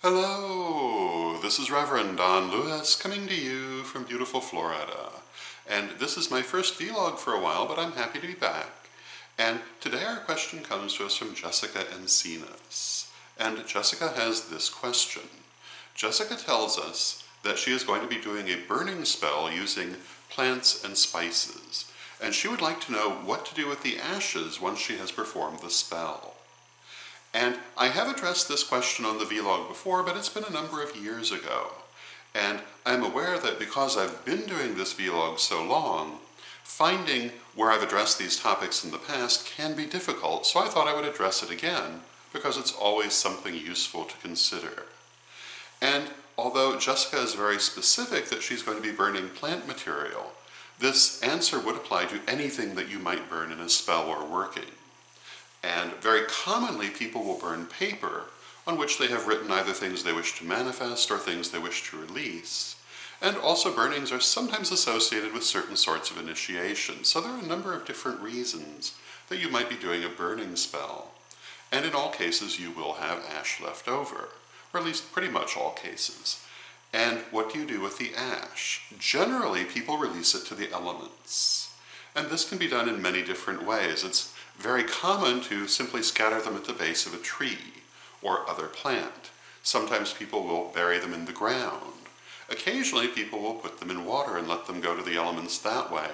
Hello, this is Reverend Don Lewis coming to you from beautiful Florida. And this is my first vlog for a while, but I'm happy to be back. And today our question comes to us from Jessica Encinas. And Jessica has this question. Jessica tells us that she is going to be doing a burning spell using plants and spices. And she would like to know what to do with the ashes once she has performed the spell. And I have addressed this question on the vlog before, but it's been a number of years ago. And I'm aware that because I've been doing this vlog so long, finding where I've addressed these topics in the past can be difficult, so I thought I would address it again, because it's always something useful to consider. And although Jessica is very specific that she's going to be burning plant material, this answer would apply to anything that you might burn in a spell or working. And very commonly people will burn paper on which they have written either things they wish to manifest or things they wish to release. And also burnings are sometimes associated with certain sorts of initiation, so there are a number of different reasons that you might be doing a burning spell. And in all cases you will have ash left over, or at least pretty much all cases. And what do you do with the ash? Generally people release it to the elements. And this can be done in many different ways. It's very common to simply scatter them at the base of a tree or other plant. Sometimes people will bury them in the ground. Occasionally people will put them in water and let them go to the elements that way.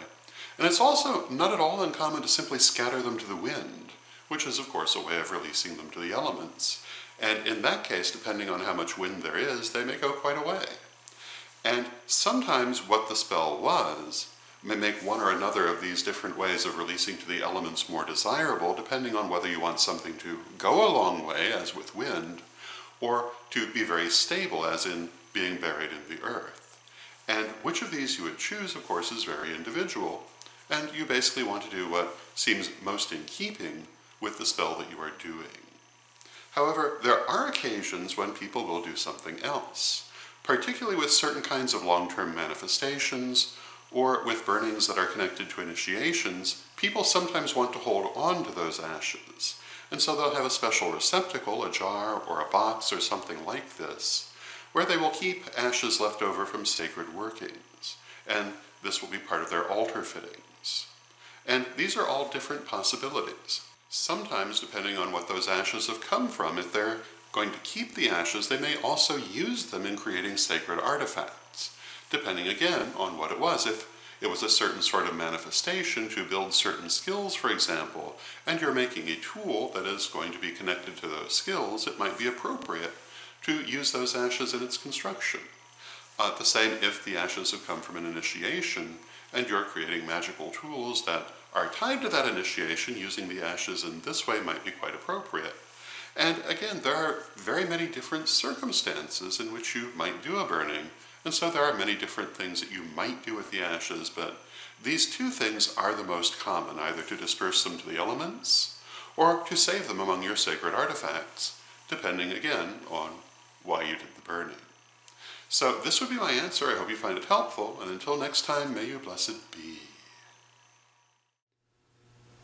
And it's also not at all uncommon to simply scatter them to the wind, which is of course a way of releasing them to the elements. And in that case, depending on how much wind there is, they may go quite a way. And sometimes what the spell was may make one or another of these different ways of releasing to the elements more desirable, depending on whether you want something to go a long way, as with wind, or to be very stable, as in being buried in the earth. And which of these you would choose, of course, is very individual, and you basically want to do what seems most in keeping with the spell that you are doing. However, there are occasions when people will do something else, particularly with certain kinds of long-term manifestations, or with burnings that are connected to initiations. People sometimes want to hold on to those ashes. And so they'll have a special receptacle, a jar or a box or something like this, where they will keep ashes left over from sacred workings. And this will be part of their altar fittings. And these are all different possibilities. Sometimes, depending on what those ashes have come from, if they're going to keep the ashes, they may also use them in creating sacred artifacts, depending again on what it was. If it was a certain sort of manifestation to build certain skills, for example, and you're making a tool that is going to be connected to those skills, it might be appropriate to use those ashes in its construction. The same if the ashes have come from an initiation and you're creating magical tools that are tied to that initiation, using the ashes in this way might be quite appropriate. And again, there are very many different circumstances in which you might do a burning, and so there are many different things that you might do with the ashes, but these two things are the most common, either to disperse them to the elements or to save them among your sacred artifacts, depending again on why you did the burning. So this would be my answer. I hope you find it helpful, and until next time, may you blessed be.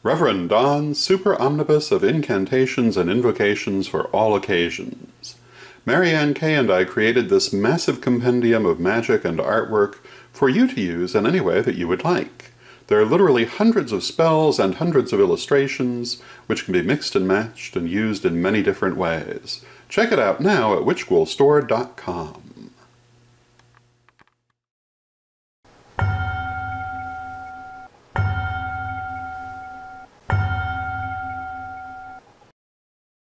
Reverend Don, super omnibus of incantations and invocations for all occasions. Mary Ann Kay and I created this massive compendium of magic and artwork for you to use in any way that you would like. There are literally hundreds of spells and hundreds of illustrations, which can be mixed and matched and used in many different ways. Check it out now at witchghoulstore.com.